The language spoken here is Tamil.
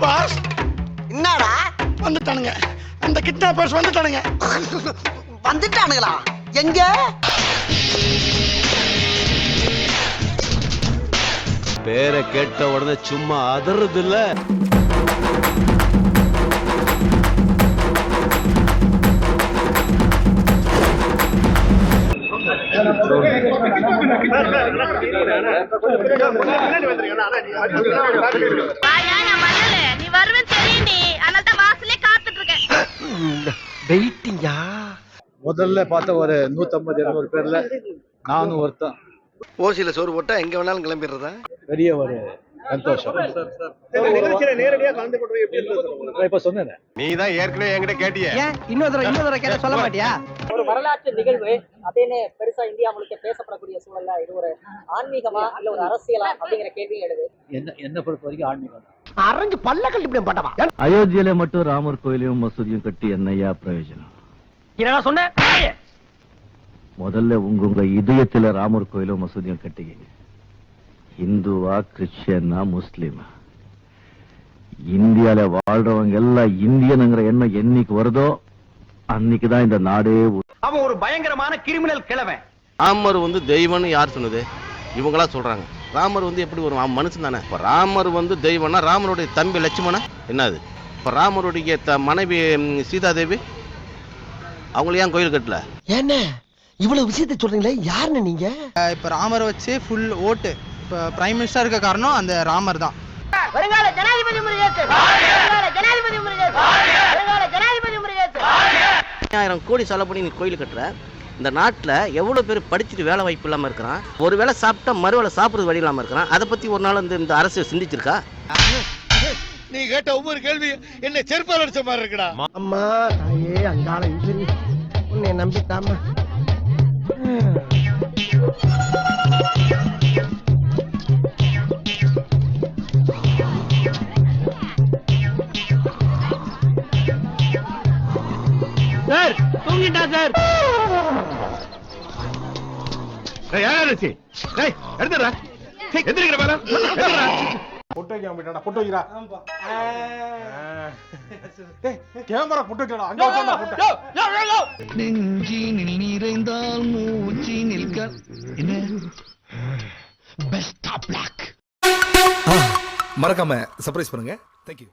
பாஸ் என்னடா வந்துட்டானுங்க, அந்த கிட்னாப்பர்ஸ் வந்துட்டானுங்க. வந்துட்டானுங்களா? எங்க? பேரை கேட்ட உடனே சும்மா அதறது இல்ல. நீ வருவேன்னு தெரியும்டி, அதனால தான் வாசல்லே காத்துட்டு இருக்கேன். வெயிட்டிங்கா? முதல்ல பார்த்த ஒரு 150-200 பேர்ல நானும் ஒருத்தன். ஓசியில சோறு போட்டா எங்க வேணாலும் கிளம்பிடுறதா? பெரிய ஒரு சந்தோஷம். இப்ப சொன்னேன். நீதான் ஏற்கனவே என்கிட்ட கேட்டிய. இன்னொரு கேட்ட சொல்ல மாட்டியா? ஒரு வரலாற்று நிகழ்வு அதேனே பெருசா இந்தியா முழுக்க பேசப்படக்கூடிய சூழல்ல இது ஒரு ஆன்மீகமா இல்ல ஒரு அரசியலா அப்படிங்கிற கேள்வி எழுது. என்ன பொறுத்த வரைக்கும் ஆன்மீகம். அரைஞ்சு பல்ல கழிப்பிட மாட்டவா? அயோத்தியில மட்டும் ராமர் கோயிலையும் மசூதியும் கட்டி என்னையா பிரயோஜனம்? என்ன சொன்ன? முதல்ல உங்க இதயத்துல ராமர் கோயிலும் மசூதியும் கட்டிக்கிங்க. இந்துவா, கிறிஸ்டியனா, முஸ்லிமா, இந்தியால வாழ்றவங்க எல்லாம் இந்தியனுங்கிற எண்ணம் என்னைக்கு வருதோ அன்னைக்குதான் இந்த நாடே. அவன் ஒரு பயங்கரமான கிரிமினல் கிழவன். ராமர் வந்து தெய்வம்னு யார் சொன்னது? இவங்களா சொல்றாங்க. ராமர் வந்து எப்படி ஒரு மனுஷன் தானே. இப்ப ராமர் வந்து தெய்வம்னா ராமருடைய தம்பி லட்சுமணா என்னது? இப்ப ராமருடைய மனைவி சீதாதேவி அவங்கள ஏன் கோயில் கட்டல? என்ன இவ்வளவு விஷயத்தை சொல்றீங்களே, யாருன்னு நீங்க? இப்ப ராமரை வச்சு ஃபுல் ஓட்டு இப்ப பிரைம் மினிஸ்டர் இருக்க காரணம் அந்த ராமர் தான். வருங்கால ஜனாதிபதி முருகேசு, வருங்கால ஜனாதிபதி முருகேசு, வருங்கால ஜனாதிபதி முருகேசு. 1000 கோடி செலவு பண்ணி நீ கோயில் கட்டுற. இந்த நாட்டில் எவ்வளோ பேர் படிச்சுட்டு வேலை வாய்ப்பு இல்லாமல் இருக்கிறான். ஒரு வேளை சாப்பிட்டா மறுவேளை சாப்பிட்றது வழி இல்லாமல் இருக்கிறான். அதை பற்றி ஒரு நாள் இந்த அரசு சிந்திச்சிருக்கா? நீ கேட்ட ஒவ்வொரு கேள்வி என்ன செருப்பால் அடிச்ச மாதிரி இருக்குடா. அம்மா தாயே அங்காள ஈஸ்வரி, உன்னை நம்பித்தாமா. சார் தூங்கிட்டா சார். யாராச்சு எடுத்துடா, எந்திரிக்கிற மேல பொட்டு வைக்காம போயிட்டாடா. பொட்டு வைக்கிறா கேமரா பொட்டு வைக்கடா. அங்க வந்தா பொட்டு. நெஞ்சினில் நிறைந்தால் மூச்சு நிற்க என்ன பெஸ்ட் ஆஃப் லக். மறக்காம சர்ப்ரைஸ் பண்ணுங்க. Thank you.